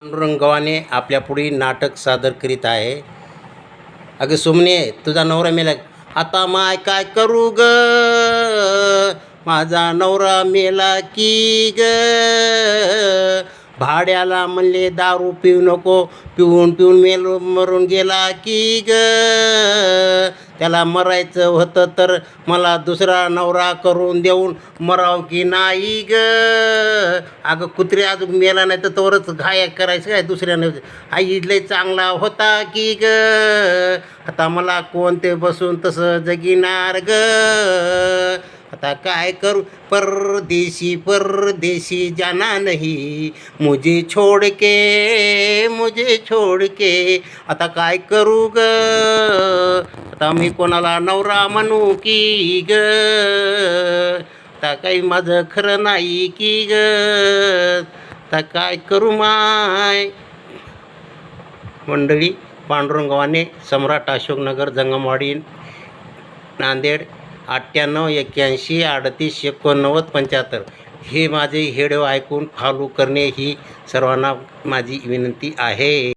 पांडुरंगाने आपल्या पुढे नाटक सादर करीत आहे. अगं सुमने, तुझा नवरा मेला. आता माय काय करू ग, माझा नवरा मेला की ग. भाड्याला म्हणले दारू पिऊ नको, पिऊन पिऊन मरून गेला की ग. त्याला मरायचं होतं तर मला दुसरा नवरा करून देऊन मराव की नाही ग. अगं कुत्रे अजून मेला नाही तर तोवरच घाया करायचं काय दुसऱ्यानं. आई लय चांगला होता की ग. आता मला कोणते बसून तसं जगिनार ग. आता काय करू, परदेशी परदेशी जाना नहीं, मुझे छोड़ के मुझे छोड़ के. आता काय करू ग, आता मी कोणाला नवरा म्हणू की ग. आता काही माझं खरं नाही की ग. आता काय करू माय. मंडळी, पांडुरंगाने सम्राट अशोकनगर जंगमवाडी नांदेड 9881388975 हे माझे व्हिडिओ ऐकून फॉलो करणे ही सर्वांना माझी विनंती आहे.